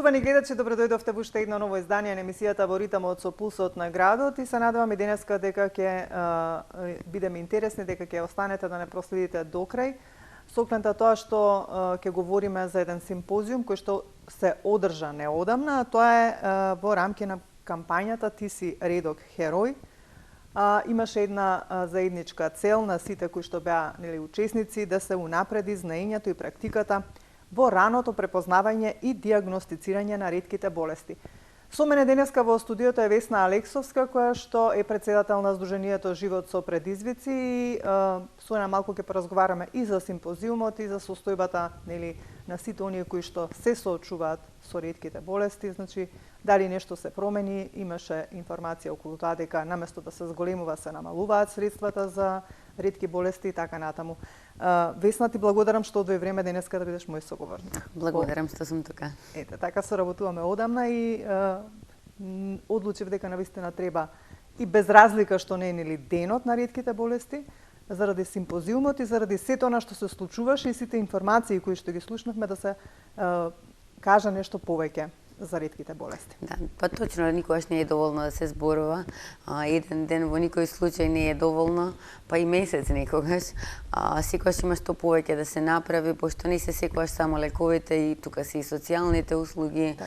Почитувани гледачи, добродојдовте во уште едно ново издание на емисијата во ритмот со пулсот на градот и се надеваме денеска дека ќе бидеме интересни, дека ќе останете да не проследите до крај. Со оглед на тоа што ќе говориме за еден симпозиум кој што се одржа неодамна, а тоа е во рамки на кампањата Ти си редок херој. Имаше една заедничка цел на сите кои што беа учесници да се унапреди знаењето и практиката во раното препознавање и диагностицирање на ретките болести. Со мене денеска во студиото е Весна Алексовска, која што е председател на Сдруженијето Живот со предизвици и со неа малку ќе поразговараме и за симпозиумот и за состојбата на сите оние кои што се соочуваат со ретките болести, значи дали нешто се промени, имаше информација околу тоа дека наместо да се зголемува се намалуваат средствата за ретки болести и така натаму. Весна, ти благодарам што одвои време денеска да бидеш мој соговорник. Благодарам што сум тука. Ете, така соработуваме одамна и одлучив дека навистина треба и без разлика што не е денот на ретките болести, заради симпозиумот и заради сето она што се случуваше и сите информации кои што ги слушнавме да се кажа нешто повеќе за ретките болести. Да, па точно, никогаш не е доволно да се зборува. Еден ден во никој случај не е доволно, па и месец некогаш. Секогаш има што повеќе да се направи, пошто не се секогаш само лековите и тука се и социјалните услуги.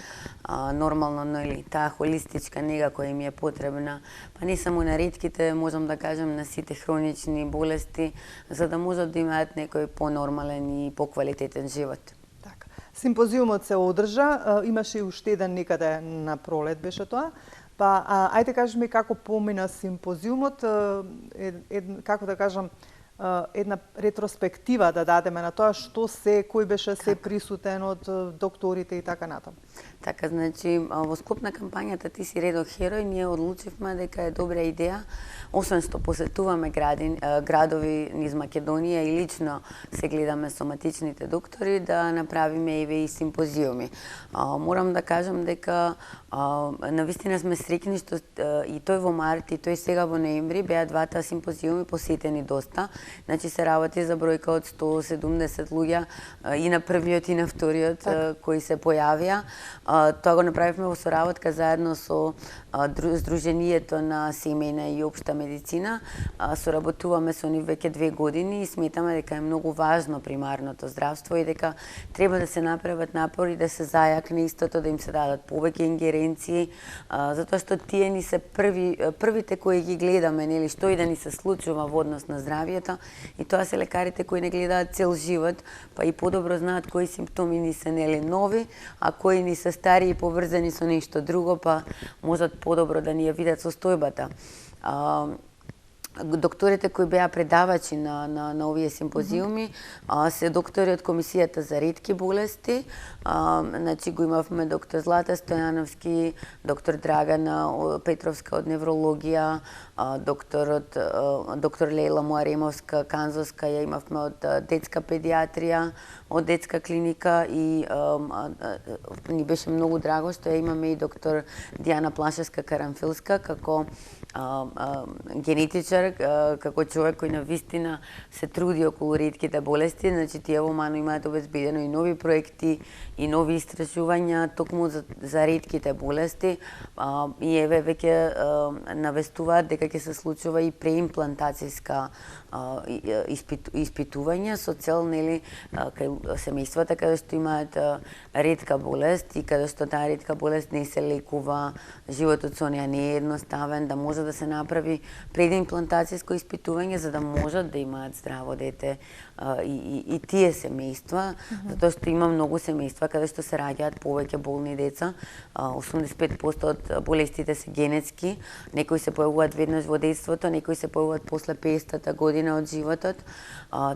Нормално, таа холистичка нега која им е потребна, па не само на ретките, можам да кажам на сите хронични болести, за да можат да имаат некој понормален и поквалитетен живот. Симпозиумот се одржа, имаше и уште еден некаде на пролет беше тоа. Па ајде кажи ми како помина симпозиумот, како да кажам, една ретроспектива да дадеме на тоа што кој беше се присутен од докторите и така натаму. Така, значи, во скоп на кампањата Ти си редок херој, ние одлучивме дека е добра идеја, освен што посетуваме градови низ Македонија и лично се гледаме соматичните доктори, да направиме и симпозиуми. Морам да кажам дека навистина сме среќни што и тој во март и тој сега во ноември беа двата симпозиуми посетени доста. Значи се работи за бројка од 170 луѓе и на првиот и на вториот кои се појавија. Тоа го направивме во соработка заедно со Сдруженијето на семејна и општа медицина. Соработуваме со нив веќе 2 години и сметаме дека е многу важно примарното здравство и дека треба да се направат напори да се зајакне истото, да им се дадат повеќе ингеренции, затоа што тие ни се првите кои ги гледаме, што и да ни се случува во однос на здравието, и тоа се лекарите кои не гледаат цел живот, па и подобро знаат кои симптоми ни се нови, а кои ни се стари и поврзани со нешто друго, па можат подобро да ни ја видат состојбата. Докторите кои беа предавачи на овие симпозиуми се доктори од Комисијата за ретки болести. Значи го имавме доктор Злата Стојановски, доктор Драгана Петровска од неврологија, доктор Лейла Муаремовска Канзовска ја имавме од детска педиатрија, од детска клиника и ни беше многу драго што ја имаме и доктор Дијана Плашевска Карамфилска како генетичар, како човек кој навистина се труди околу ретките болести. Значи тие во МАНО имаат обезбедено и нови проекти и нови истражувања токму за ретките болести и еве веќе навестуваат дека ќе се случува и преимплантацијска испитување со цел кај семејствата каде што имаат ретка болест и каде што таа ретка болест не се лекува, животот со неа не е едноставен, да може да се направи предимплантацијско испитување за да можат да имаат здраво дете и тие семејства, затоа што има многу семејства каде што се раѓаат повеќе болни деца. 85% од болестите се генетски, некои се појавуваат веднаш во детството, некои се појавуваат после 50-та година од животот.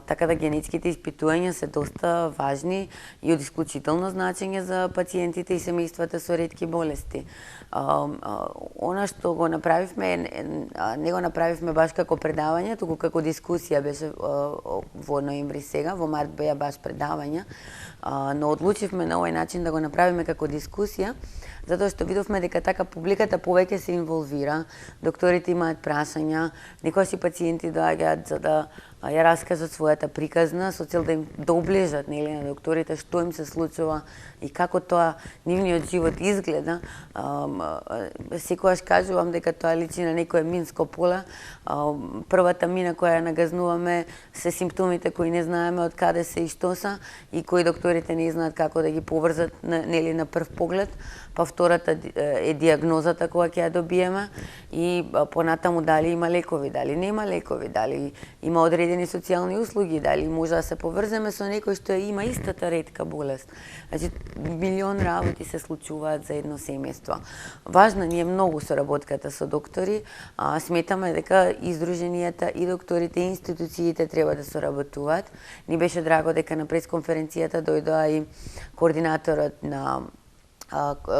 Така да генетските испитувања се доста важни и од исклучително значење за пациентите и семејствата со ретки болести. Она што го направивме е не го направивме баш како предавање, туку како дискусија беше во ноември сега, во март беа баш предавања, но одлучивме на овој начин да го направиме како дискусија, затоа што видовме дека така публиката повеќе се инволвира, докторите имаат прашања, некогаш и пациенти доаѓаат за да ја раскажат својата приказна со цел да им доближат на докторите што им се случува и како тоа нивниот живот изгледа. Секогаш кажувам дека тоа личи на некое минско поле. Првата мина која ја нагазнуваме се симптомите кои не знаеме од каде се и што се и кои докторите не знаат како да ги поврзат на прв поглед. Па втората е диагнозата која ќе ја добиеме и понатаму дали има лекови, дали нема лекови, дали има одредени социјални услуги, дали може да се поврземе со некој што има истата ретка болест. Значи, милион работи се случуваат за едно семејство. Важна ни е многу соработката со доктори, сметаме дека издруженијата и докторите и институциите треба да соработуваат. Ни беше драго дека на пресконференцијата дојдоа и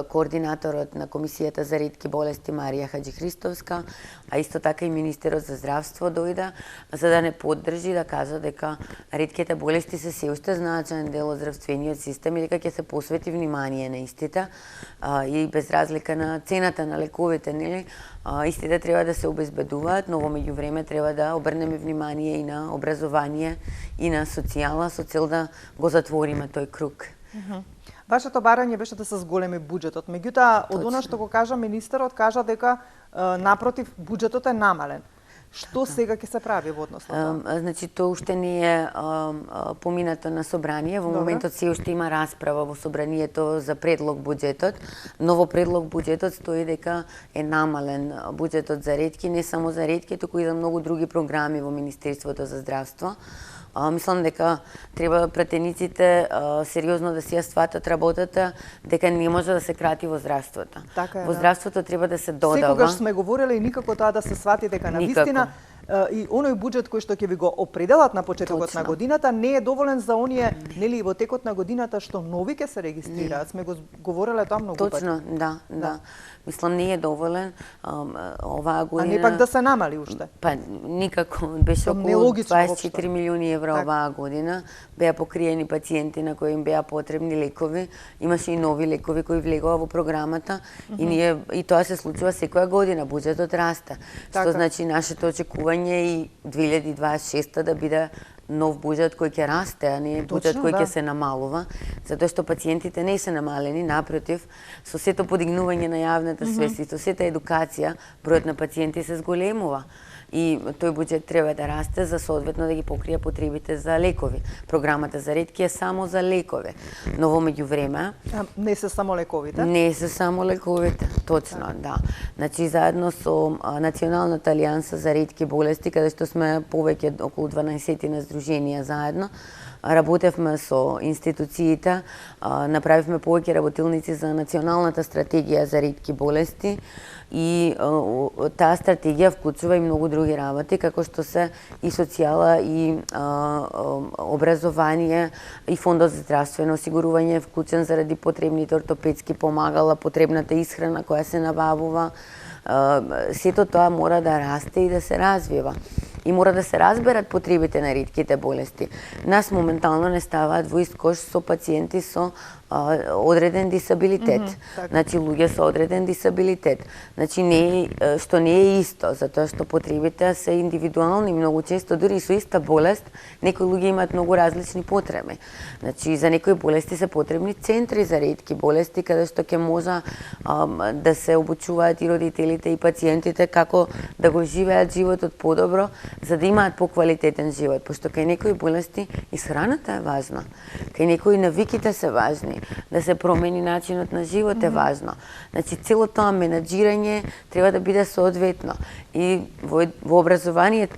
координаторот на Комисијата за ретки болести Марија Хаџихристовска, а исто така и министерот за здравство дојде, за да не поддржи, да кажа дека ретките болести се се уште значаен дел од здравствениот систем и дека ќе се посвети внимание на истите и без разлика на цената на лековите, нели, истите треба да се обезбедуваат, но во меѓувреме треба да обрнеме внимание и на образование и на социјала со цел да го затвориме тој круг. Вашето барање беше да се зголеми буџетот, меѓутоа од она што го кажа министерот, кажа дека напротив буџетот е намален. Што сега ќе се прави во однос на тоа? Значи тоа уште не е поминато на собрание, во моментот се уште има расправа во собранието за предлог буџетот, но во предлог буџетот стои дека е намален буџетот за ретки, не само за ретки, туку и за многу други програми во Министерството за здравство. Мислам дека треба пратениците сериозно да си ја сватат работата, дека не може да се крати во здравството. Така е, во здравството треба да се додава. Секогаш сме говореле и никако тоа да се свати дека навистина и оној буџет кој што ќе ви го определат на почетокот на годината не е доволен за оние, нели, во текот на годината што нови ќе се регистрираат. Сме го говореле тоа многу пати. Точно, да. Мислам не е доволен оваа година. А не пак да се намали уште. Па никако, беше околу 24 милиони евро оваа година. Беа покриени пациенти на кои им беа потребни лекови. Имаше и нови лекови кои влегоа во програмата и тоа се случува секоја година, буџетот расте. Што значи нашето очекување и 2026 да биде нов буџет кој ќе расте, а не буџет кој ќе се намалува, затоа што пациентите не се намалени, напротив, со сето подигнување на јавната свест и со сета едукација, бројот на пациенти се зголемува. И тој буџет треба да расте за соодветно да ги покрие потребите за лекови. Програмата за ретки е само за лекови, но во меѓувреме не се само лековите. Не се само лековите, точно, да. Значи заедно со Националната алијанса за ретки болести, каде што сме повеќе околу 12 на здруженија заедно, работевме со институциите, направивме повеќе работилници за Националната стратегија за ретки болести и таа стратегија вклучува и многу други работи, како што се и социјала, и образование, и фондот за здравствено осигурување е вклучен заради потребните ортопедски помагала, потребната исхрана која се набавува. Сето тоа мора да расте и да се развива. И мора да се разберат потребите на ретките болести. Нас моментално не ставаат во ист кош со пациенти со одреден дисабилитет. Значи луѓе со одреден дисабилитет. Значи што не е исто, затоа што потребите се индивидуални, многу често дури и со иста болест, некои луѓе имаат многу различни потреби. Значи за некои болести се потребни центри за ретки болести каде што ќе може да се обучуваат и родителите и пациентите како да го живеат животот подобро, за да имаат поквалитетен живот, пошто кај некои болести исхраната е важна, кај некои навиките се важни, да се промени начинот на живот е важно. Значи цело тоа менаџирање треба да биде соодветно. И во образование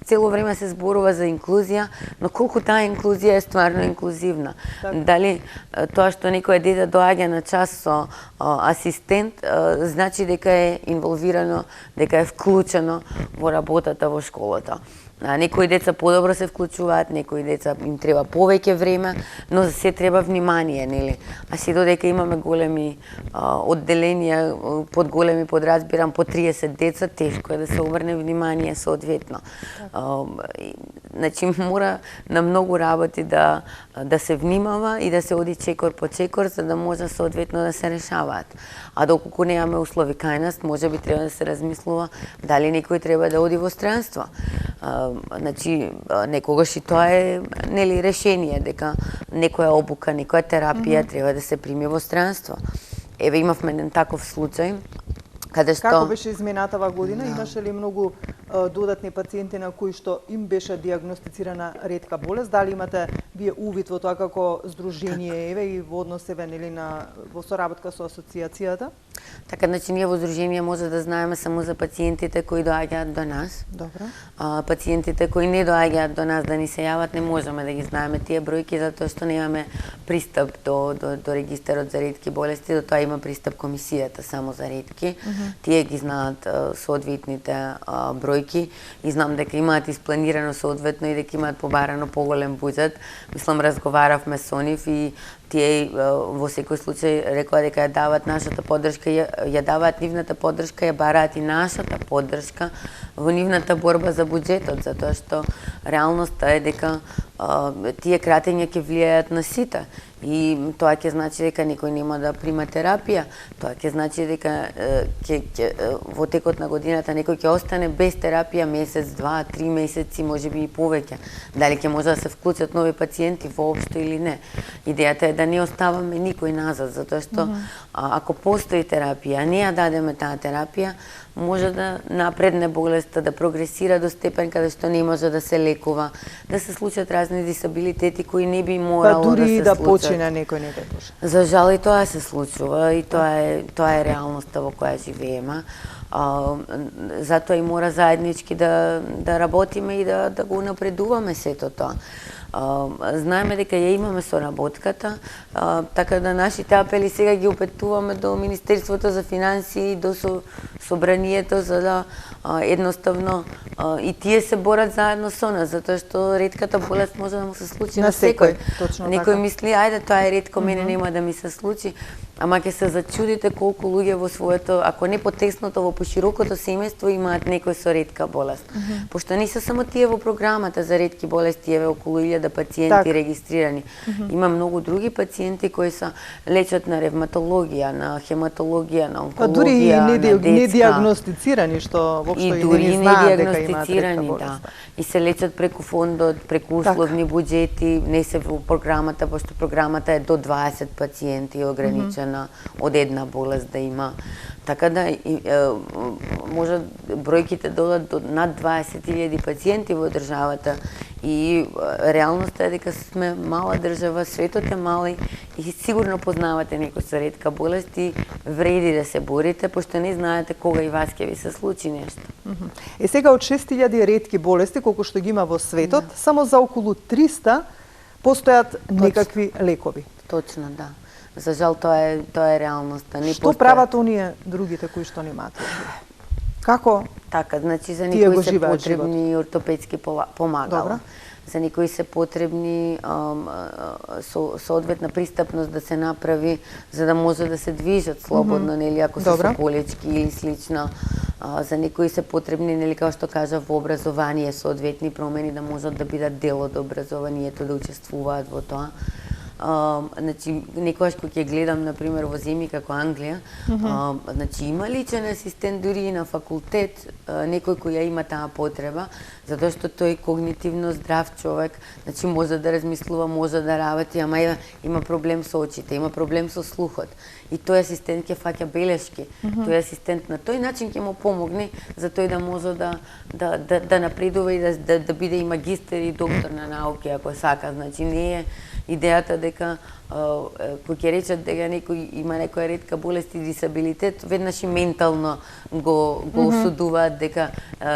цело време се зборува за инклузија, но колку таа инклузија е стварно инклузивна? Дали тоа што некое дете доаѓа на час со асистент, значи дека е инволвирано, дека е вклучено во работата во школата. Некои деца подобро се вклучуваат, некои деца им треба повеќе време, но за се треба внимание, нели? А се додека имаме големи одделенија, подголеми, подразбирам, по 30 деца, тешко е да се обрне внимание соодветно. Значи мора на многу работи да се внимава и да се оди чекор по чекор, за да може соодветно да се решаваат. А доколку немаме услови кај нас, можеби треба да се размислува дали некој треба да оди во странство. Значи некогаш и тоа е нели решение дека некоја обука, некоја терапија треба да се прими во странство. Еве имавме еден таков случај каде што Како беше изминатава година? Имаше ли многу додатни пациенти на кои што им беше диагностицирана ретка болест? Дали имате вие увид во тоа како здружение еве и во однос еве нели во соработка со асоциацијата? Така, значи ние во здружение може да знаеме само за пациентите кои доаѓаат до нас. Добро. Пациентите кои не доаѓаат до нас да ни се јават, не можеме да ги знаеме тие бројки затоа што немаме пристап до регистарот за ретки болести, до тоа има пристап комисијата само за ретки. Тие ги знаат соодветните бројки и знам дека имаат испланирано соодветно и дека имаат побарано поголем буџет. Мислам, разговаравме со нив и тие во секој случај рекоа дека ја даваат нашата поддршка, ја даваат нивната поддршка, ја бараат и нашата поддршка во нивната борба за буџетот, затоа што реалноста е дека тие кратења ќе влијаат на сите. И тоа ќе значи дека некој нема да прима терапија, тоа ќе значи дека во текот на годината некој ќе остане без терапија месец, 2, 3 месеци, можеби и повеќе. Дали ќе може да се вклучат нови пациенти воопшто или не. Идејата е да не оставаме никој назад, затоа што ако постои терапија, не ја дадеме таа терапија, може да напредне болеста, да прогресира до степен каде што не може да се лекува, да се случат разни дисабилитети кои не би морало да се случат. Па дури и да почине некој не може. За жал и тоа се случува и тоа е реалноста во која живееме. Затоа и мора заеднички да работиме и да го напредуваме сето тоа. Знаеме дека ја имаме соработката, така да нашите апели сега ги опетуваме до Министерството за финансии и до Собранието за да едноставно и тие се борат заедно со нас, затоа што ретката болест може да му се случи на секој. Некој мисли, ајде тоа е ретко, мене нема да ми се случи, ама ќе се зачудите колку луѓе во своето, ако не потесното, во поширокото семејство имаат некој со ретка болест. Пошто не се само тие во програмата за ретки болести, еве околу 1000 пациенти регистрирани. Има многу други пациенти кои се лечат на ревматологија, на хематологија, на онкологија, дури и на детска. недиагностицирани, што воопшто и не знаат дека имаат ретка болест. И се лечат преку фондот, преку условни буџети, не се во програмата, пошто програмата е до 20 пациенти ограничена од една болест да има. Така да може бројките додат до над 20.000 пациенти во државата и реалноста е дека сме мала држава, светот е мали и сигурно познавате некој со ретка болест и вреди да се борите, пошто не знаете кога и вас ќе ви се случи нешто. Сега од 6.000 ретки болести, колку што ги има во светот, само за околу 300 постојат некакви лекови. Точно, да. За жал тоа е реалноста. Што прават оние другите кои што немаат? Како? Така, значи за некои се потребни ортопедски помагала. За некои се потребни соодветна пристапност да се направи за да може да се движат слободно, нели, ако се со колечки или слично. За некои се потребни, нели, како што кажа, во образование соодветни промени да можат да бидат дел од образованието, да учествуваат во тоа. Значи, некогаш кога ќе гледам, например, во земји како Англија, значи има личен асистент дури и на факултет, некој кој ја има таа потреба, затоа што тој когнитивно здрав човек, значи може да размислува, може да работи, ама има проблем со очите, има проблем со слухот. И тој асистент ќе фаќа белешки. Тој асистент на тој начин ќе му помогне за тој да може да напредува и да биде и магистер и доктор на науки, ако сака. Значи не е идејата дека кој ќе речат дека некој има некоја ретка болест и дисабилитет, веднаш и ментално го осудуваат дека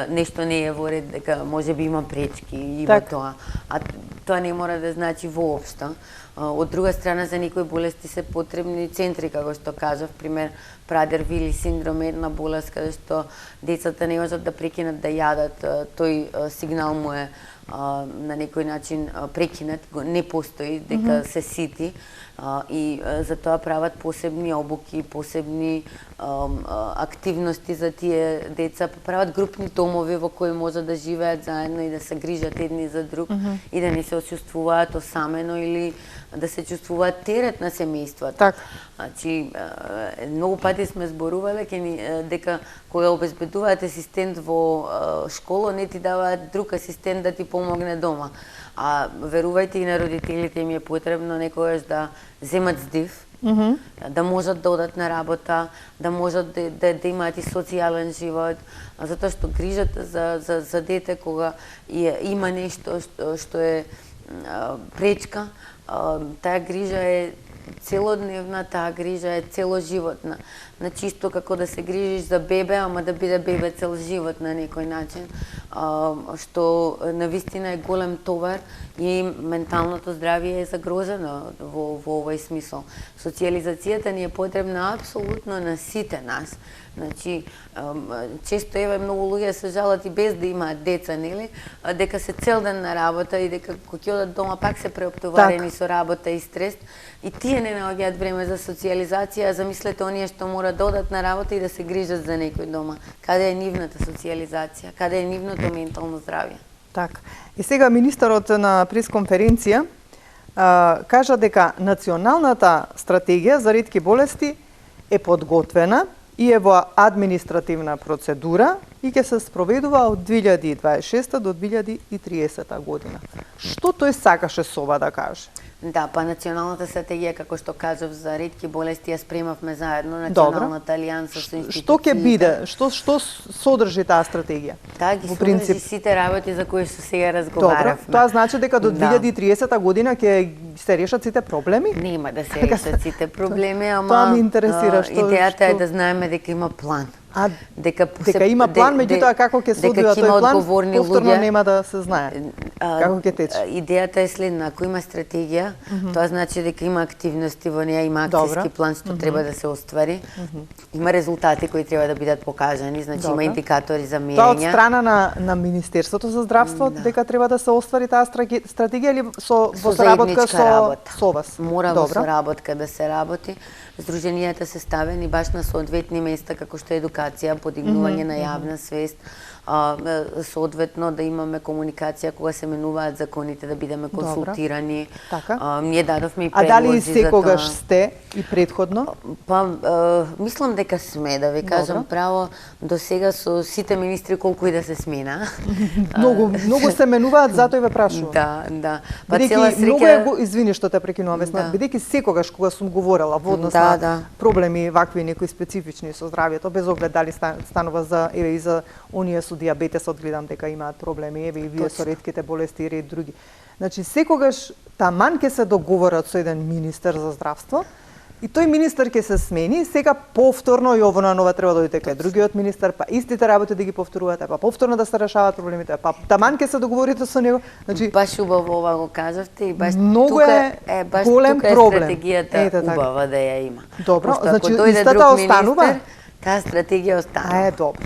нешто не е во ред, дека можеби има пречки и во тоа. а тоа не мора да значи воопшто. Од друга страна, за некои болести се потребни центри, како што кажав, пример Прадер-Вили синдром е една болест каде што децата не можат да прекинат да јадат, тој сигнал му е на некој начин прекинат, не постои дека се сити, и за тоа прават посебни обуки, посебни активности за тие деца, прават групни домови во кои можат да живеат заедно и да се грижат едни за друг и да не се осуствуваат осамено или да се чувствуваат терет на семејството. Так. Значи, многу пати сме зборувале дека кога обезбедуваат асистент во школа, не ти даваат друг асистент да ти помогне дома. А верувајте, и на родителите им е потребно некогаш да земат здив, да можат да одат на работа, да можат да имаат и социјален живот, затоа што грижата за дете кога има нешто што е пречка, таа грижа е целодневна, таа грижа е целоживотна. На чисто како да се грижиш за бебе, ама да биде бебе цел живот на некој начин, што навистина е голем товар и менталното здравје е загрозено во овој смисол. Социјализацијата ни е потребна апсолутно на сите нас. Значи, често многу луѓе се жалат и без да имаат деца, нели? Дека се цел ден на работа и дека кога ќе одат дома пак се преоптоварени со работа и стрес. И тие не наоѓаат време за социјализација, замислете оние што мора да одат на работа и да се грижат за некој дома. Каде е нивната социјализација? Каде е нивното ментално здравје? Така. И сега министерот на пресконференција кажа дека националната стратегија за ретки болести е подготвена и е во административна процедура и ќе се спроведува од 2026 до 2030 година. Што тој сакаше со ова да каже? Да, па националната стратегија, како што кажав, за ретки болести ја спремавме заедно, националната алијанса со институциите. Што ќе биде? Што содржи таа стратегија? Таа ги содржи сите работи за кои што сега разговаравме. Добро, тоа значи дека до 2030 година ќе се решат сите проблеми? Нема да се решат сите проблеми, ама тоа ме интересира, идејата е да знаеме дека има план. Дека има план, меѓутоа како ќе се одвива тој план, повторно нема да се знае. Како ќе тече? Идејата е следна, ако има стратегија, тоа значи дека има активности во неа, има акцијски план што треба да се оствари, има резултати кои треба да бидат покажани, значи има индикатори за мерење. Тоа од страна на Министерството за здравство дека треба да се оствари таа стратегија или во соработка со вас? Мора во соработка да се работи. Здруженијата се ставени баш на соодветни места како што е едукација, подигнување на јавна свест, соодветно да имаме комуникација кога се менуваат законите, да бидеме консултирани. Ние дадовме и предлози за тоа. А дали секогаш сте и претходно? Па, мислам дека сме, да ви кажам право, до сега со сите министри колку и да се смена. Многу се менуваат, затоа и ве прашувам. Да. Па цела среќа... Извини што те прекинувам, бидејќи секогаш кога сум говорела во однос на проблеми вакви некои специфични со здравјето, без оглед дали станува за и за оние со дијабетесот, гледам дека имаат проблеми, и вие со ретките болести и ред други. Значи, секогаш таман ќе се договорат со еден министер за здравство, и тој министер ќе се смени, сега повторно и ово на нова треба да дојде кај другиот министер, па истите работи да ги повторувате, па повторно да се решаваат проблемите, па таман ќе се договорите со него. Значи, баш убаво ова го кажавте и баш многу е голем проблем. Стратегијата убава да ја има. Добро, значи истата останува. Таа стратегија остана. Добро.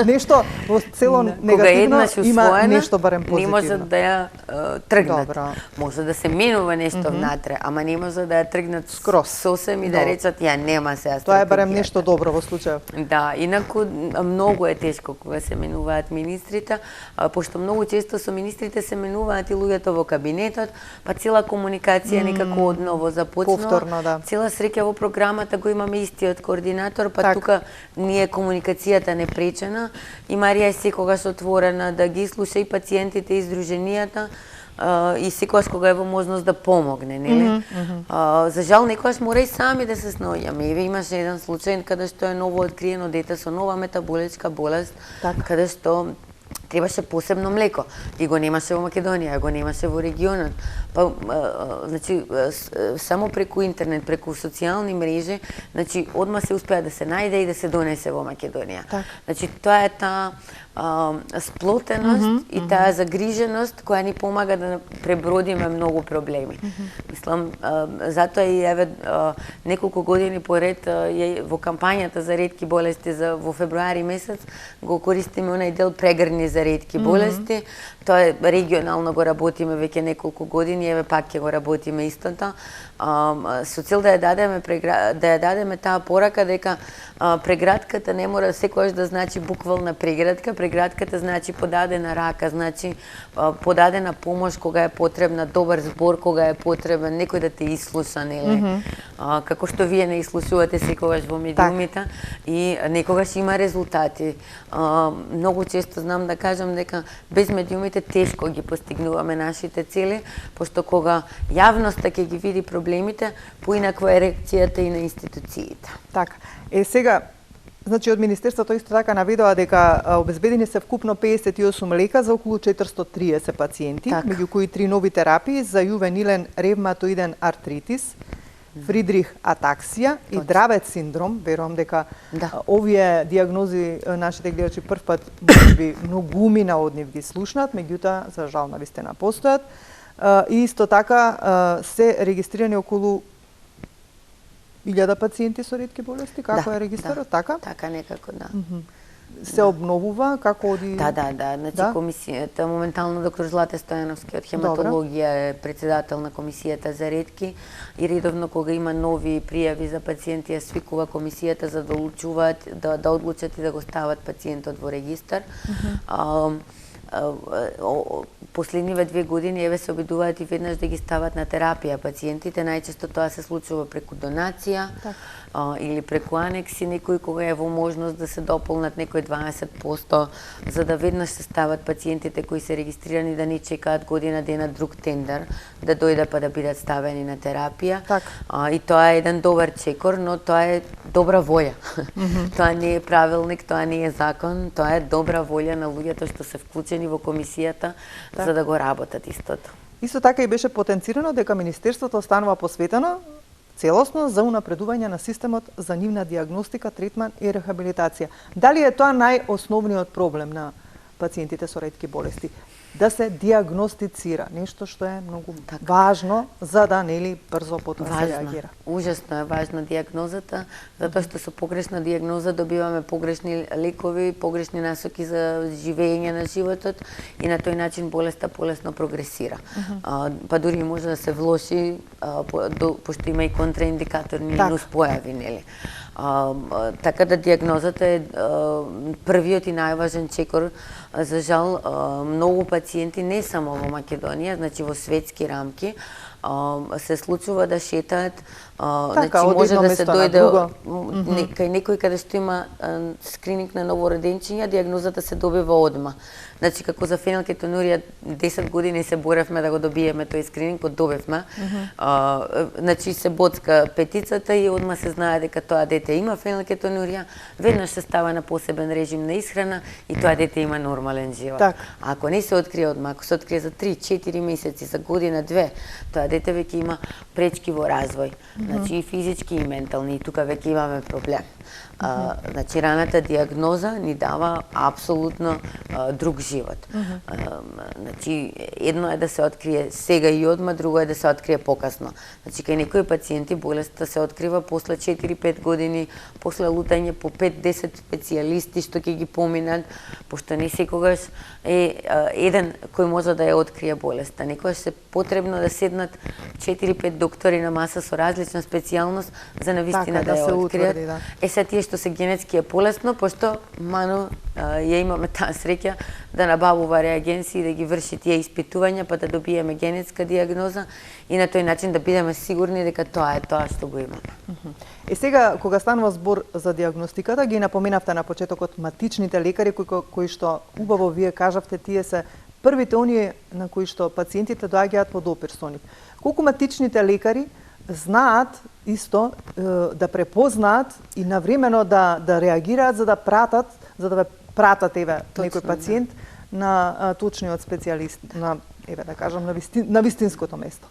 Нешто во цело негативно има нешто барем позитивно. Не може да ја тргнат. Може да се менува нешто внатре, ама не може да ја тргнат сосем и да речат ја нема сега стратегија. Тоа е барем нешто добро во случајот. Да, инаку многу е тешко кога се менуваат министрите, пошто многу често со министрите се менуваат и луѓето во кабинетот, па цела комуникација некако одново започнува. Повторно, да. Цела среќа во програмата го имаме истиот координатор, па тука ние комуникацијата не пречена и Марија е секогаш отворена да ги слуша и пациентите и здруженијата и секогаш кога е во можност да помогне, нели? За жал некогаш мора и сами да се снаоѓаме. Еве имаше еден случај каде што е ново откриено дете со нова метаболичка болест, каде што требаше посебно млеко и го немаше во Македонија, го немаше во регионот. Па значи само преку интернет, преку социјални мрежи, значи одма се успеа да се најде и да се донесе во Македонија. Так. Значи тоа е таа сплотеност и таа загриженост која ни помага да пребродиме многу проблеми. Мислам, затоа и еве неколку години поред во кампањата за ретки болести во февруари месец го користиме онај дел прегрни за ретки болести. Тоа е регионално го работиме веќе неколку години, еве пак ќе го работиме истото. Со цел да ја дадеме таа порака дека прегратката не мора секогаш да значи буквална прегратка. Прегратката значи подадена рака, значи подадена помош кога е потребна, добар збор кога е потребен, некој да те ислуша, нели? Како што вие не ислушувате секогаш во медиумите и некогаш има резултати. Многу често знам да кажам дека без медиумите тешко ги постигнуваме нашите цели, пошто кога јавноста ќе ги види проблемите, поинаква е реакцијата и на институциите. Така. Сега, значи од Министерството исто така наведува дека обезбедени се вкупно 58 лека за околу 430 пациенти, меѓу кои 3 нови терапии за јувенилен ревматоиден артритис, Фридрих атаксија и Дравец синдром. Верувам дека овие диагнози нашите гледачи прв пат можеби многумина од нив ги слушнат, меѓутоа за жал навистина постојат. И исто така се регистрирани околу 1000 пациенти со ретки болести, како е регистарот, така? Така некако, да. Се обновува, како оди... Да. Значи комисијата, моментално доктор Злате Стојановски од хематологија е председател на комисијата за ретки и редовно кога има нови пријави за пациенти, ја свикува комисијата за да одлучуваат, да одлучат и да го стават пациентот во регистар. Последниве 2 години еве се обидуваат и веднаш да ги стават на терапија пациентите. Најчесто тоа се случува преку донација или преку анекси, некој кога е во можност да се дополнат некој 20%, за да веднаш се стават пациентите кои се регистрирани да не чекаат година дена друг тендер да дојде па да бидат ставени на терапија. И тоа е еден добар чекор, но тоа е добра волја. Тоа не е правилник, тоа не е закон, тоа е добра волја на луѓето што се вклучени во комисијата за да го работат истото. Исто така и беше потенцирано дека Министерството останува посветено целосно за унапредување на системот за нивна диагностика, третман и рехабилитација. Дали е тоа најосновниот проблем на пациентите со ретки болести? Да се диагностицира, нешто што е многу важно за да нели брзо потоа се реагира. Ужасно е важна диагнозата, затоа што со погрешна диагноза добиваме погрешни лекови, погрешни насоки за живење на животот и на тој начин болеста полесно прогресира. Па дури може да се влоши, пошто има и контраиндикаторни нуспојави, нели? Така да диагнозата е првиот и најважен чекор. За жал, многу пациенти, не само во Македонија, значи во светски рамки, се случува да шетаат, значи може да се дојде кај некој каде што има скрининг на новороденчиња, диагнозата се добива одма. Значи како за фенилкетонурија 10 години се боревме да го добиеме тој скрининг, го добивме. Значи се боцка петицата и одма се знае дека тоа дете има фенилкетонурија, веднаш се става на посебен режим на исхрана и тоа дете има нормален живот. Ако не се открие одма, ако се открие за 3-4 месеци, за година, 2, тоа дете веќе има пречки во развој. Значи и физички и ментални, и тука веќе имаме проблем. Значи раната диагноза ни дава апсолутно друг живот. Значи едно е да се открие сега и одма, друго е да се открие покасно. Значи кај некои пациенти болеста се открива после 4-5 години, после лутање по 5-10 специјалисти што ќе ги поминат, пошто не секогаш е еден кој може да ја открие болеста. Некогаш се потребно да седнат 4-5 доктори на маса со различна специјалност за навистина да ја откријат. Се тие што се генетски е полесно, пошто Ману ја имаме таа среќа да набавува реагенси и да ги врши тие испитувања, па да добиеме генетска диагноза и на тој начин да бидеме сигурни дека тоа е тоа што го имаме. Сега, кога станува збор за диагностиката, ги напоменавте на почетокот матичните лекари кои што убаво вие кажавте, тие се првите оние на кои што пациентите доаѓаат под допир со нив. Колку матичните лекари знаат исто да препознаат и навремено да реагираат за да пратат, еве некој пациент на точниот специјалист, на еве да кажам на вистинското место?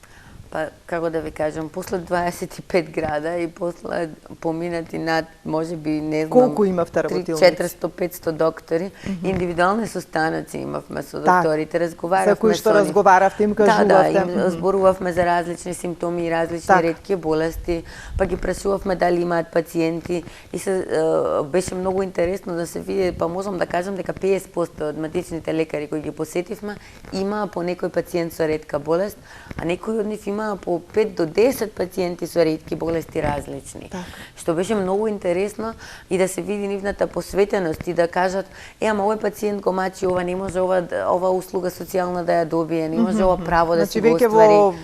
Па, како да ви кажам, после 25 града и после поминати над, може би, не знам, колку имавте работилници? 400-500 доктори, индивидуални состаноци имавме со докторите, разговаравме за кои што разговаравте, им кажувавте. Да, им зборувавме за различни симптоми и различни ретки болести, па ги прашувавме дали имаат пациенти и беше многу интересно да се види, па можам да кажам дека 50% од медичните лекари кои ги посетивме имаа по некој пациент со ретка болест, а некој од нив има по 5 до 10 пациенти со ретки болести различни. Што беше многу интересно и да се види нивната посветеност и да кажат, ама овој пациент го мачи ова, не може ова услуга социјална да ја добие, не може ова право да се го оствари.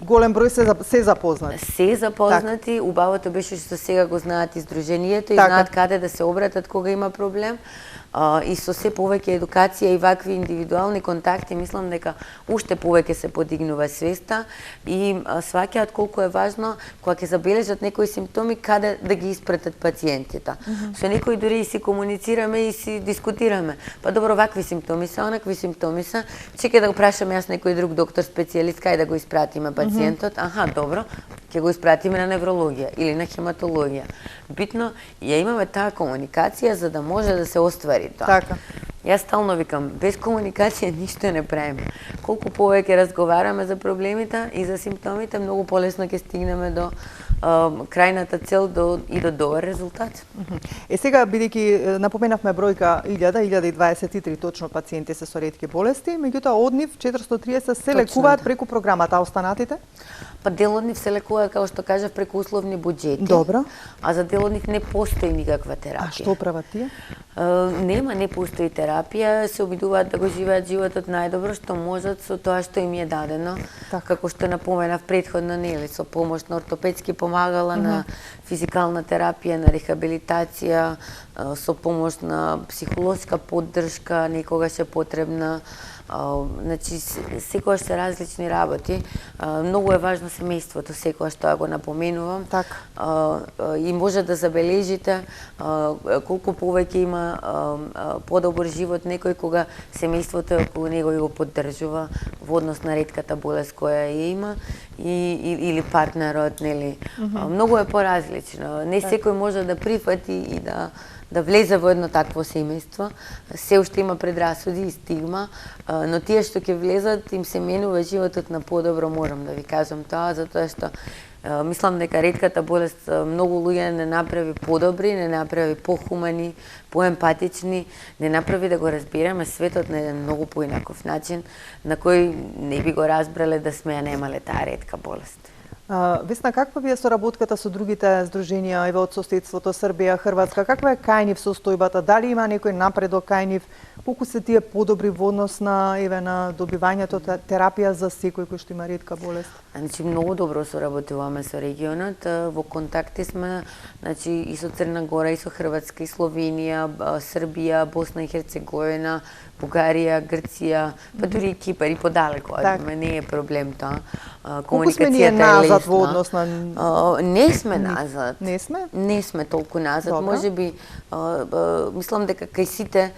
Голем број се запознати. Се запознати, убавото беше што сега го знаат издруженијето и знаат каде да се обратат кога има проблем. И со се повеќе едукација и вакви индивидуални контакти, мислам дека уште повеќе се подигнува свеста и сваќаат колку е важно кога ќе забележат некои симптоми каде да ги испратат пациентите. Со некои дури и си комуницираме и си дискутираме. Па добро, вакви симптоми се, онакви симптоми се. Чекај да го прашаме јас некој друг доктор специјалист кај да го испратиме пациентот. Аха, добро, ќе го испратиме на неврологија или на хематологија. Битно ја имаме таа комуникација за да може да се оствари тоа. Така. Јас стално викам, без комуникација ништо не правиме. Колку повеќе разговараме за проблемите и за симптомите, многу полесно ќе стигнеме до крајната цел и до добар резултат. Сега, бидејќи напоменавме бројка 1023 точно пациенти се со ретки болести, меѓутоа од нив 430 се лекуваат преку програмата, а останатите? Па дел од нив се лекуваат, како што кажав, преку условни буџети. Добро. А за дел од нив не постои никаква терапија. А што прават тие? Не постои терапија, се обидуваат да го живеат животот најдобро што можат со тоа што им е дадено. Како што напоменав претходно, нели, со помош на ортопедски помагала, на физикална терапија, на рехабилитација, со помош на психолошка поддршка, некогаш е потребна. Значи, секогаш се различни работи. Многу е важно семејството, секогаш тоа го напоменувам. И може да забележите колку повеќе има подобар живот некој кога семејството околу него и го поддржува во однос на ретката болест која ја има или партнерот, нели. Многу е поразлично. Не секој може да прифати и да влезе во едно такво семејство. Се уште има предрасуди и стигма, но тие што ќе влезат им се менува животот на подобро, можам да ви кажам тоа, затоа што мислам дека ретката болест многу луѓе не направи подобри, не направи похумани, поемпатични, не направи да го разбереме светот на еден многу поинаков начин, на кој не би го разбрале да сме ја немале таа ретка болест. Весна, каква ви е соработката со другите здруженија од соседството Србија, Хрватска? Каква е кај нив состојбата? Дали има некој напредок кај нив? Колку се тие подобри во однос на добивањето терапија за секој кој што има ретка болест? Значи, многу добро соработуваме со регионот, во контакти сме, значи, и со Црна Гора, и со Хрватска, и Словенија, Србија, Босна и Херцеговина, Бугарија, Грција, па дури и Кипар, и подалеку, не е проблем тоа. Колку сме ние назад во однос на... Не сме назад. Не сме? Не сме толку назад. Може би, мислам дека кај сите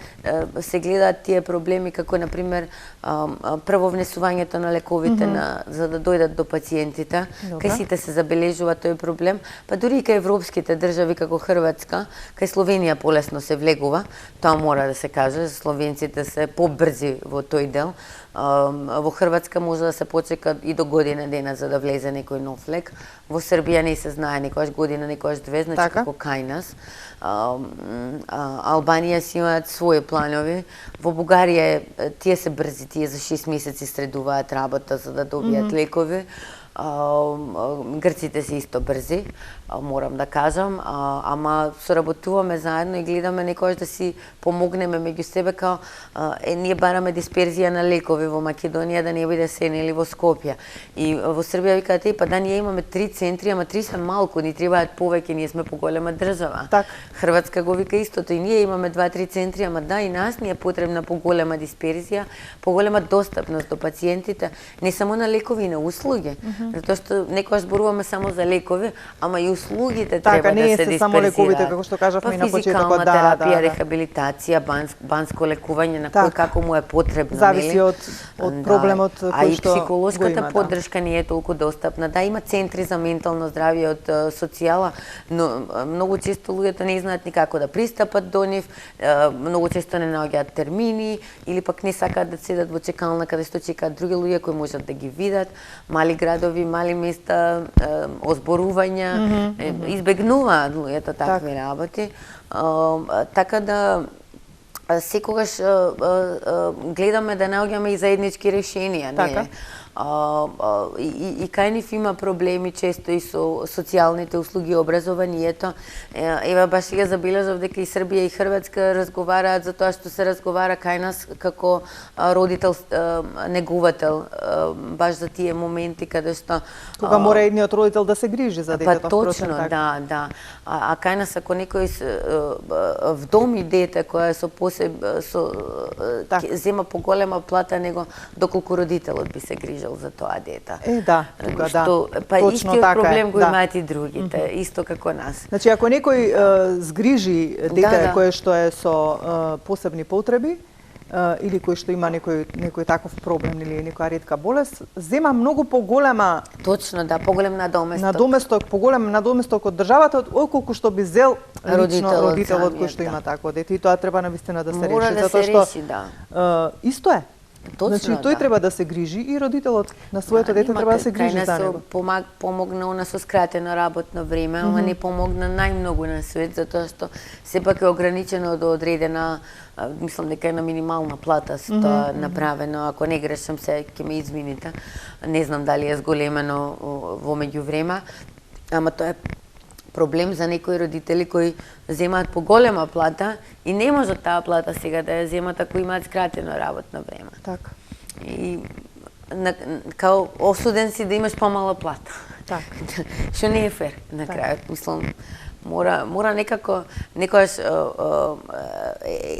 се гледаат тие проблеми, како, например, прво внесувањето на лековите за да дојдат до пациентите. Кај сите се забележува тој проблем. Па дури и кај европските држави, како Хрватска, кај Словенија полесно се влегува. Тоа мора да се каже, словенците се побрзи во тој дел. Во Хрватска може да се почека и до година дена за да влезе некој нов лек. Во Србија не се знае, некојаш година, некојаш две, значи како кај нас. Албанија си имаат своји планови. Во Бугарија тие се брзи, тие за 6 месеци средуваат работа за да добијат лекови. Грците се исто брзи, морам да кажам, ама соработуваме заедно и гледаме некојаш да си помогнеме меѓу себе, као ние бараме дисперзија на лекови во Македонија да не биде се, нели, во Скопје. И во Србија викаат, па да, ние имаме 3 центри, ама 3 се малку, ни требаат повеќе, ние сме поголема држава. Хрватска го вика истото, и ние имаме 2-3 центри, ама да, и нас ни е потребна поголема дисперзија, поголема достапност до пациентите, не само на лекови, и на услуги. Затоа што некогаш зборуваме само за лекови, ама и услугите така, треба да се не дисперзираат. се само лековите, како што кажавме на почетокот, терапија, рехабилитација, банско лекување на кој како му е потребно, зависи од проблемот кој што а и психолошката го има, поддршка не е толку достапна. Да, има центри за ментално здравје од социјала, но многу често луѓето не знаат ни како да пристапат до нив, многу често не наоѓаат термини или пак не сакаат да седат во чекална каде што чекаат други луѓе кои можат да ги видат. Мали градови, мали места, озборувања, избегнуваат луѓето такви работи. Така да секогаш гледаме да наоѓаме и заеднички решенија. Така. И кај нив има проблеми често и со социјалните услуги, образованието. Ева баш сега забележав дека и Србија и Хрватска разговараат за тоа што се разговара кај нас како родител неговател, баш за тие моменти каде што кога мора едниот родител да се грижи за детето. Па точно, да. А кај нас ако некој вдоми дете кое зема поголема плата него доколку родителот би се грижил за тоа дете. Да, тука да. Па точно истиот така проблем го да. имаат и другите, исто како нас. Значи, ако некој згрижи дете кое што е со посебни потреби, или кој што има некој таков проблем или некоја ретка болест, зема многу поголема. Точно, да, поголем поголем надоместок од државата отколку што би зел лично родителот кој што има такво дете. И тоа треба навистина да се реши, затоа што исто е. Точно, значи, тој треба да се грижи и родителот на своето дете треба да се грижи за него. Помогна со скратено работно време, ама не помогна најмногу на свет, затоа што сепак е ограничено до одредена, мислам дека е на минимална плата тоа направено, ако не грешам се ќе ме извините. Не знам дали е зголемено во меѓувреме, ама тоа е проблем за некои родители кои земаат поголема плата и не можат таа плата сега да ја земат ако имаат скратено работно време. Така. И као осуден си да имаш помала плата. Така. Што не е фер на крајот, мислам. Мора некако, некојаш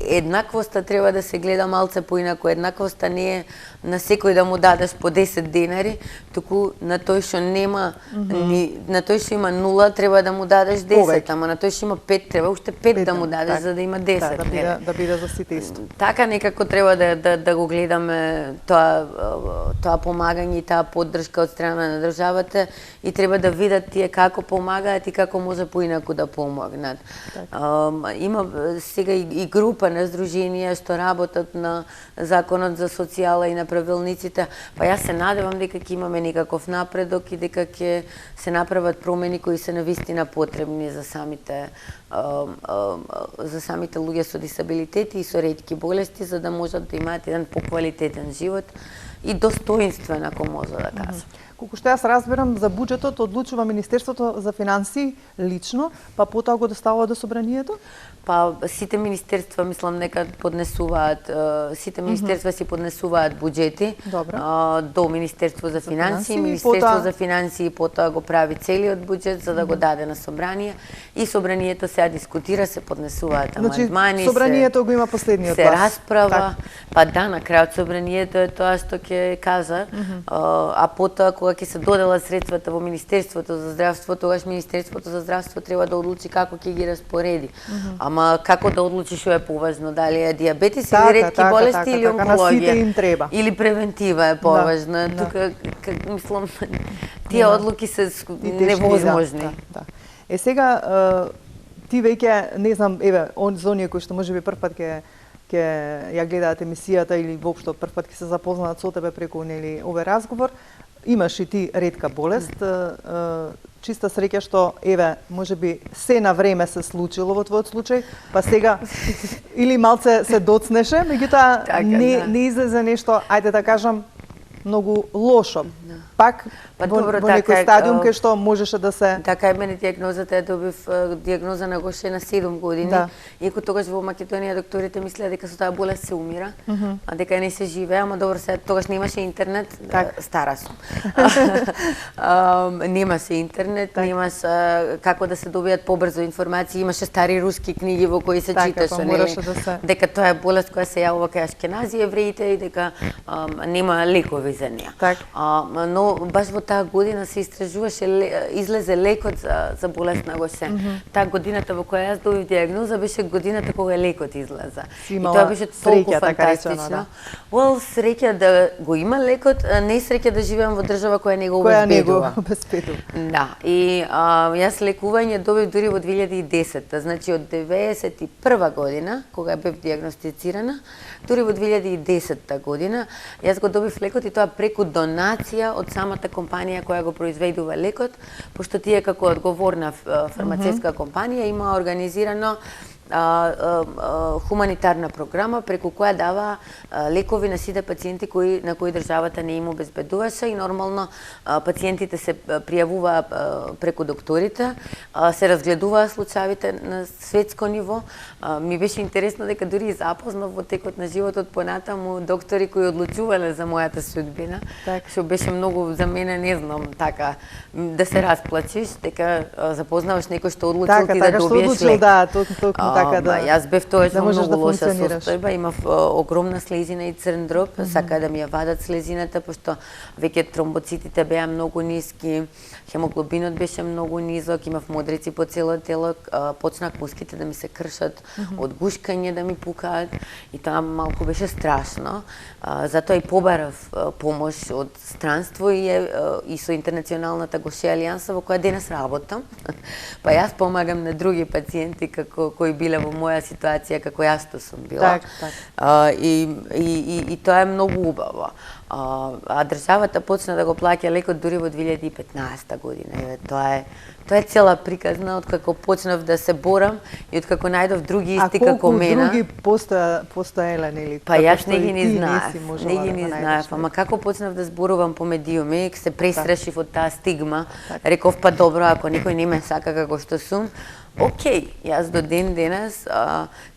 еднаквоста треба да се гледа малце поинаку. Еднаквоста не е на секој да му дадеш по 10 денари, туку на тој што нема, на тој што има 0 треба да му дадеш 10, ама на тој што има 5 треба уште 5 да му дадеш за да има 10. Да биде за сите исто. Така некако треба да го гледаме тоа помагање и таа поддршка од страна на државата и треба да видат тие како помагаат и како може поинаку да помогнат. Има сега и група на здруженија што работат на законот за социјала и на правилниците, па јас се надевам дека ќе имаме некаков напредок и дека ќе се направат промени кои се навистина потребни за самите луѓе со дисабилитети и со ретки болести, за да можат да имаат еден поквалитетен живот и достоинствен, ако може да кажам. Колку што јас разбирам, за буџетот одлучува Министерството за финансии лично, па потоа го доставува до собранието? Па сите министерства мислам дека поднесуваат, сите министерства си поднесуваат буџети до Министерство за финансии, Министерство за финансии потоа го прави целиот буџет за да го даде на собрание и собранието се дискутира, се поднесуваат амандмани, собранието го има последниот глас. Се расправа, па да, на крајот собранието е тоа што ќе кажа, а потоа кога ќе се доделат средствата во Министерството за здравство, тогаш Министерството за здравство треба да одлучи како ќе ги распореди. Ама како да одлучи што е поважно, дали е диабетис или ретки болести или онкологија или превентива е поважна. Тука мислам тие одлуки се невозможни. Сега ти веќе не знам, еве, за оние кои што можеби првпат ќе ја гледаат емисијата или воопшто првпат ќе се запознаат со тебе преку нели овој разговор, имаш и ти ретка болест, чиста среќа што еве можеби се на време се случило во твојот случај, па сега или малце се доцнеше, меѓутоа не излезе нешто, ајде да кажам, многу лошо. Пак во некој стадиум кај што можеше да се... Така е, мене диагнозата ја добив диагноза на гоше на 7 години. Иако тогаш во Македонија докторите мислеа дека со таа болест се умира, а дека не се живее, ама добро се, тогаш немаше интернет, стара сум. Немаше интернет, немаше како да се добијат побрзо информации, имаше стари руски книги во кои се читаше, дека тоа е болест која се јавува кај ашкенази евреите и дека нема лекови убави за неа. Но баш во таа година се истражуваше, излезе лекот за болест на Гоше. Таа годината во која јас добив диагноза беше годината кога лекот излезе. И тоа беше толку фантастично. Среќа да го има лекот, не среќа да живеам во држава која не го обезбедува. Да, и јас лекување добив дури во 2010, значи од 91 година, кога бев диагностицирана, дури во 2010 година, јас го добив лекот и тоа преку донација од самата компанија која го произведува лекот, пошто тие како одговорна фармацевтска компанија има организирано хуманитарна програма преку која дава лекови на сите пациенти на кои државата не им обезбедуваше и нормално пациентите се пријавуваа преку докторите, се разгледуваа случаите на светско ниво. Ми беше интересно дека дури и запознав во текот на животот понатаму доктори кои одлучувале за мојата судбина, што беше многу за мене, не знам, така да се расплачиш, дека запознаваш некој што одлучил ти да добиеш лек. Јас бев тоа во многу лоша состојба, имав огромна слезина и црн дроб, сакаа да ми ја вадат слезината, пошто веќе тромбоцитите беа многу ниски, хемоглобинот беше многу низок, имав модрици по цело тело, почнаа куските да ми се кршат, од гушкање да ми пукаат, и тоа малку беше страшно. Затоа и побарав помош од странство и со Интернационалната Гоше алијанса во која денес работам. Па јас помагам на други пациенти кои биле во моја ситуација како јас што сум била. И тоа е многу убаво. А државата почна да го плаќа лекот дури во 2015 година. Тоа е цела приказна од како почнав да се борам и од како најдов други исти како мене. А колку други постоеле, нели? Па јас не ги не знаев, ама како почнав да зборувам по медиуми, се престрашив од таа стигма. Реков, па добро, ако некој не ме сака како што сум, окей, јас до ден денес,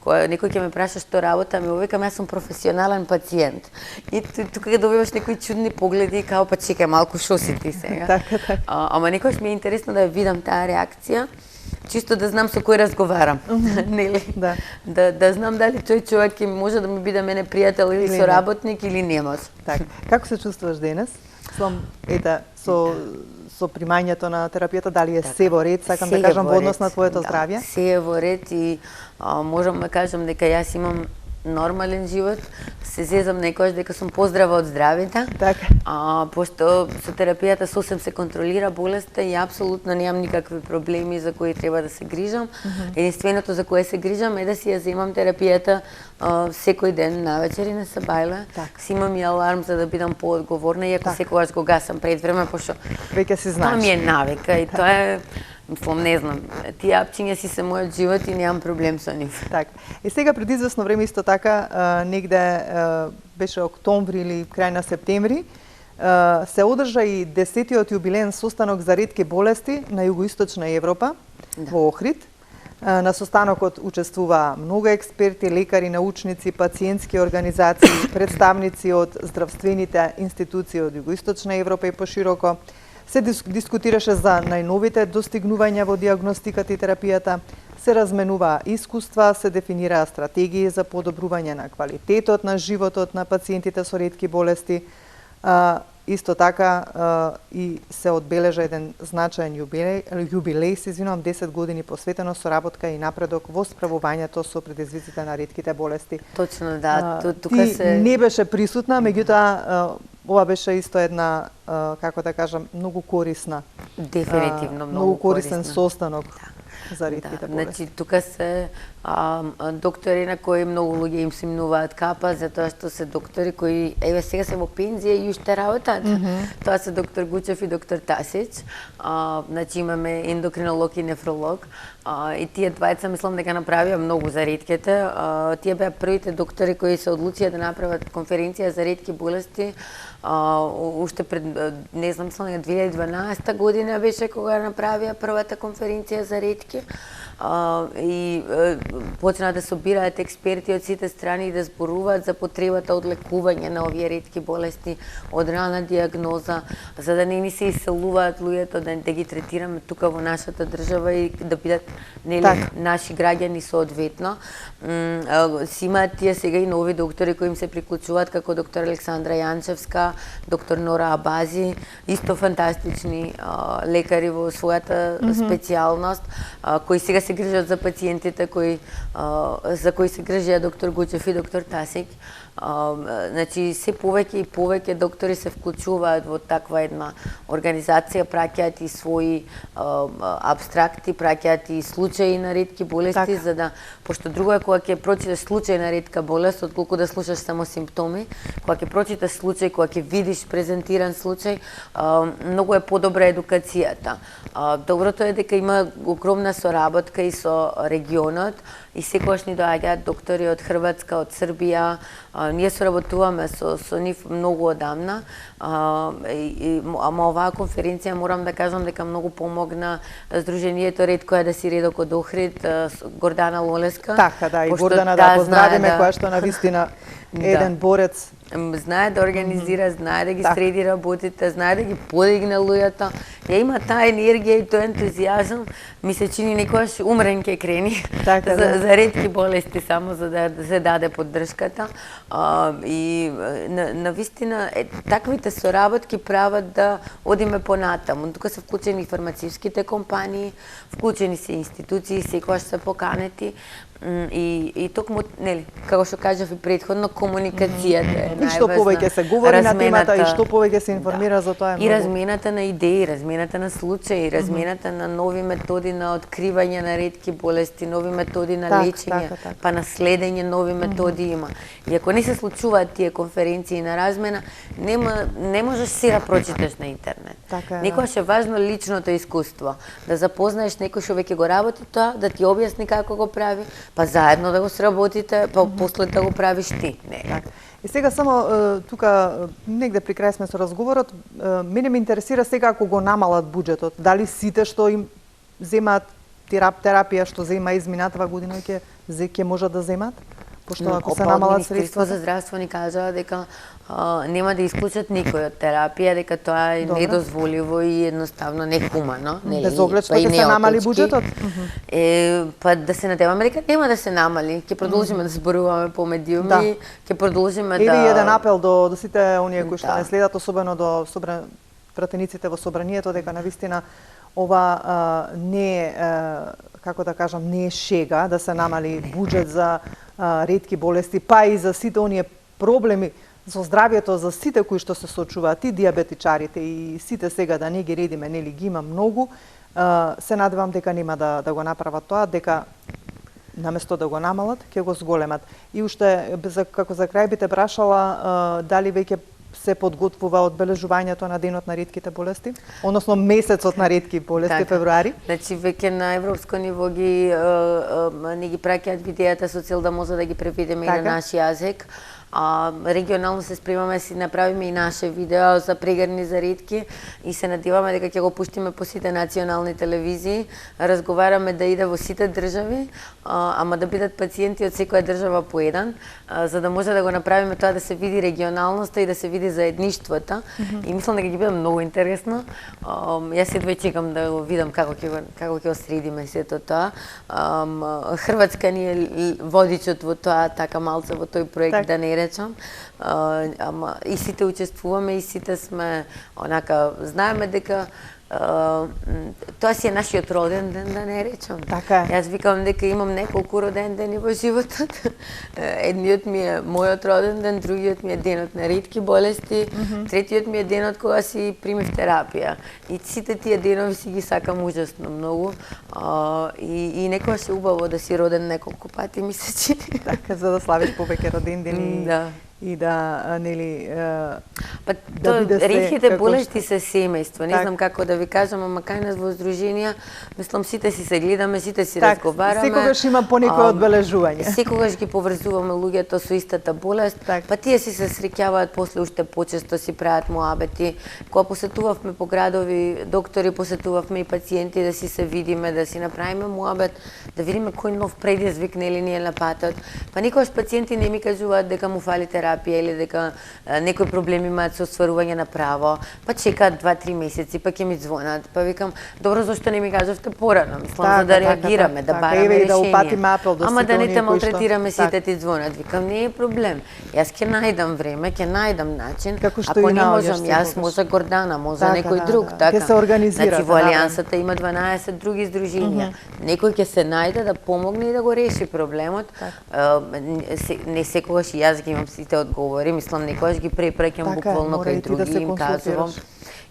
кога некој ќе ме праша што работам, ми викам, јас сум професионален пациент. И тука добиваш некои чудни погледи, као па чекај малку, шо си ти сега? Ама некојаш ми е интересно да ја видам таа реакција, чисто да знам со кој разговарам, нели? Да знам дали тој човек може да ми биде мене пријател или соработник или не може. Како се чувствуваш денес? Со примањето на терапијата, дали е се во ред, сакам да кажам, во однос на твоето здравје? Се е во ред и можам да кажам дека јас имам нормален живот, се зезам некојаш дека сум поздрава од здравите, пошто со терапијата сосем се контролира болеста и апсолутно немам никакви проблеми за кои треба да се грижам. Единственото за кое се грижам е да си ја земам терапијата секој ден навечер и на сабајле. Си имам и аларм за да бидам поодговорна, иако секогаш го гасам пред време, пошто веќе си знаеш. Тоа ми е навика и тоа е, мислам, не знам, тие апчиња си се мојот живот и немам проблем со нив. И сега пред известно време исто така, негде беше октомври или крај на септември, се одржа и 10-тиот јубилеен состанок за ретки болести на југоисточна Европа во Охрид. На состанокот учествуваа многу експерти, лекари, научници, пациентски организации, представници од здравствените институции од југоисточна Европа и пошироко. Се дискутираше за најновите достигнувања во диагностиката и терапијата, се разменуваа искуства, се дефинираа стратегии за подобрување на квалитетот на животот на пациентите со ретки болести. Исто така и се одбележа еден значаен јубилеј, 10 години посветено соработка и напредок во справувањето со предизвиците на ретките болести. Точно, да. Ти не беше присутна, меѓутоа ова беше исто една, како да кажам, многу корисна. Дефинитивно многу корисен состанок за ретките болести. Значи, тука се доктори на кои многу луѓе им се минуваат капа, затоа што се доктори кои, еве сега се во пензија и уште работат. Тоа се доктор Гучев и доктор Тасич. Значи, имаме ендокринолог и нефролог. И тие двајца, мислам дека направија многу за ретките. Тие беа првите доктори кои се одлучија да направат конференција за ретки болести. Уште пред, не знам, 2012 година беше кога направија првата конференција за ретки. и почнаа да собираат експерти од сите страни и да зборуваат за потребата од лекување на овие ретки болести, од рана диагноза, за да не ни се иселуваат луѓето, да ги третираме тука во нашата држава и да бидат наши граѓани соодветно. Си имаат тие сега и нови доктори кои им се приклучуваат, како доктор Александра Јанчевска, доктор Нора Абази, исто фантастични лекари во својата специјалност, кои сега се грижат за пациентите за кои се грижија доктор Гучев и доктор Тасик. Значи, се повеќе и повеќе доктори се вклучуваат во таква една организација, праќаат и своји абстракти, праќаат и случаи на ретки болести, за да, пошто друго е кога ќе прочиташ случај на ретка болест, отколку да слушаш само симптоми, кога ќе прочиташ случај, кога ќе видиш презентиран случај, многу е подобра едукацијата. Доброто е дека има огромна соработка и со регионот, и секогаш ни доаѓаат доктори од Хрватска, од Србија. Ние соработуваме со нив многу одамна, ама оваа конференција морам да кажам дека многу помогна Сдруженијето Ретко е да си редок од Охрид, Гордана Лолеска. Така, да, и Гордана да поздравиме, која што навистина еден борец. Знае да организира, знае да ги среди работите, знае да ги подигне луѓето. Ја има таа енергија и тој ентузијазам, ми се чини некојаш умрен ке крени за ретки болести, само за да се даде поддршката. И навистина таквите соработки прават да одиме понатаму. Тука се вклучени фармацевските компании, вклучени се институции, секогаш се поканети. И токму, нели, како што кажав и претходно, комуникацијата е најважна. И што повеќе се говори на темата и што повеќе се информира за тоа е многу. И размената на идеи, размената на случаи, размената на нови методи на откривање на ретки болести, нови методи на лечење, па на следење нови методи има. И ако не се случуваат тие конференции на размена, не можеш се да прочиташ на интернет. Некогаш е важно личното искуство, да запознаеш некој што веќе го работи тоа, да ти објасни како го прави, па заедно да го сработите, па после да го правиш ти. И сега само тука негде при крај сме со разговорот, мене ме интересира сега ако го намалат буџетот, дали сите што им земаат терапија што зема изминатава година ќе можат да земат? Пошто ако се намалат средства. Министерство за здравство ни кажа дека нема да исклучат никој од терапија, дека тоа е недозволиво и едноставно нехумано, нели? Без оглед што ќе се намали буџетот? Па да се надеваме дека нема да се намали. Ќе продолжиме да зборуваме по медиуми, ќе продолжиме да... Или еден апел до сите оние кои што не следат, особено до пратениците во собранието, дека навистина ова не е, како да кажам, не е шега да се намали буџет за ретки болести, па и за сите оние проблеми со здравјето за сите кои што се соочуваат, и диабетичарите, и сите сега да не ги редиме, нели ги има многу. Се надевам дека нема да го направат тоа, дека наместо да го намалат, ќе го зголемат. И уште, како за крај би те прашала, дали веќе се подготвува одбележувањето на денот на ретките болести, односно месецот на ретки болести, февруари? Значи веќе на европско ниво не ги праќаат видеата со цел да може да ги преведеме и на наш јазик. Регионално се спремаме си направиме и наше видео за прегрни за ретки и се надеваме дека ќе го пуштиме по сите национални телевизии. Разговараме да иде во сите држави, ама да бидат пациенти од секоја држава по еден, за да може да го направиме тоа да се види регионалноста и да се види заедништвото. И мислам дека ќе биде многу интересно. Јас едва чекам да го видам како ќе го средиме сето тоа. Хрватска ни е водичот во тоа, така малце во тој проект, да не речам, ама и сите учествуваме и сите сме онака, знаеме дека тоа си е нашиот роден ден, да не речам. Така е. Јас викам дека имам неколку роден дени во животот. Едниот ми е мојот роден ден, другиот ми е денот на ретки болести, третиот ми е денот кога си примив терапија. И сите тие денови си ги сакам ужасно многу. И некогаш е убаво да си роден неколку пати, ми се чини. Така, за да славиш повеќе родендени и да нели Па да биде се ретките болести се семејство. Не знам како да ви кажам, ама кај нас во здруженија, мислам сите си се гледаме, сите си разговараме. Секогаш има по некој одбележување. Секогаш ги поврзуваме луѓето со истата болест, па тие си се среќаваат после уште почесто, си прават муабети. Кога посетувавме по градови, доктори, посетувавме и пациенти да си се видиме, да си направиме муабет, да видиме кој нов предизвик нели ни е на патот. Па никогаш пациенти не ми кажуваат дека му фали терапија или дека некои проблеми имаат со остварување на право, па чекаат 2-3 месеци, па ќе ми звонат, па викам, добро, зошто не ми кажавте порано, мислам, за да реагираме, да бараме решение. Ама да не те малтретираме, сите ти звонат, викам, не е проблем. Јас ќе најдам време, ќе најдам начин, ако не можам јас, може Гордана, може некој друг, така. Ќе се организира. Значи во Алијансата има 12 други здруженија. Некој ќе се најде да помогне и да го реши проблемот. Не секогаш и јас ги имам сите одговори, мислам, некогаш ги препраќам буквално кај други, им кажувам.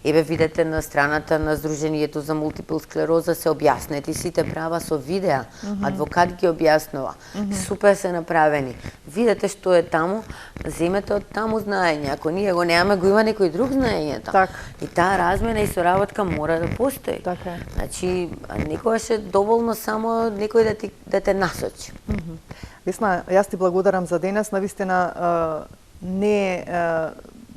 Еве видете на страната на Сдруженијето за мултипл склероза се објаснети сите права со видеа. Адвокат ги објаснува. Супер се направени. Видете што е таму, земете од таму знаење. Ако ние го немаме, го има некој друг знаењето. И таа размена и соработка мора да постои. Значи, некогаш е доволно само некој да те насочи. Весна, јас ти благодарам за денес. Навистина не е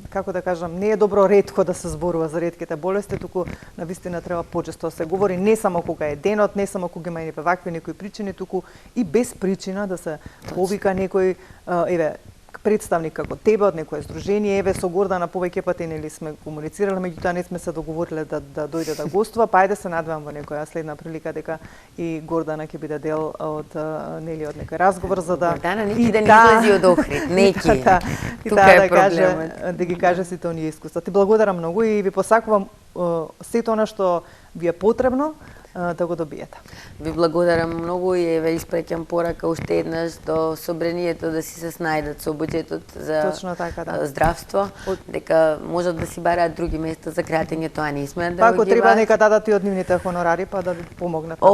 како да кажам, не е добро ретко да се зборува за ретките болести, туку навистина треба почесто да се говори, не само кога е денот, не само кога има вакви некои причини, туку и без причина да се повика некој, еве, представник како тебе од некое здружение, еве со Гордана повеќе пати нели сме комуницирале, меѓутоа не сме се договориле да дојде да гостува, па ајде се надевам во некоја следна прилика дека и Гордана ќе биде дел од нели од некој разговор за да Гордана неки да не излези од Охрид, неки. Тука е проблемот. Да ги каже сите оние искуства. Ти благодарам многу и ви посакувам сето она што ви е потребно да го добиете. Ви благодарам многу и еве испреќам порака уште еднаш до собранието да си се снајдат со буџетот за здравство, дека можат да си бараат други места за кратење, тоа не сме да го ги треба нека дадат и од нивните хонорари па да ви помогнат.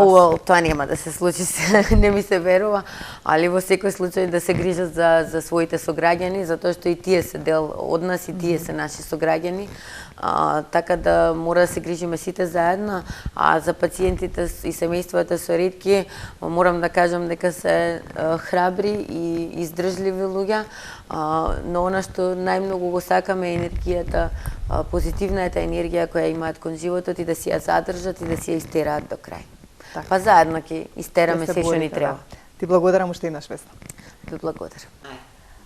Тоа нема да се случи, не ми се верува, али во секој случај да се грижат за своите сограѓани, затоа што и тие се дел од нас и тие се наши сограѓани. Така да мора да се грижиме сите заедно, а за пациентите и семејствата со ретки морам да кажам дека се храбри и издржливи луѓе, но она што најмногу го сакаме е енергијата, позитивната енергија која имаат кон животот и да си ја задржат и да си ја истераат до крај. Па заедно ќе истераме се што ни треба. Ти благодарам уште еднаш, Весна. Ви благодарам.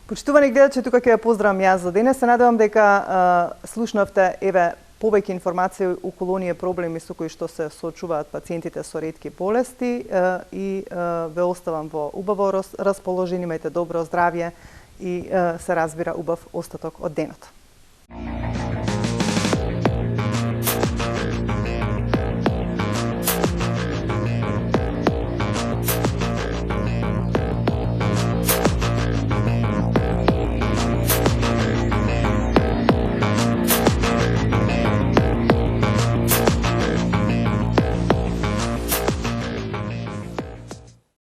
Почитувани гледачи, тука ќе ја поздравам јас за денес. Се надевам дека слушнавте еве повеќе информации околу оние проблеми со кои што се соочуваат пациентите со ретки болести и ве оставам во убаво расположение, имајте добро здравје и се разбира убав остаток од денот.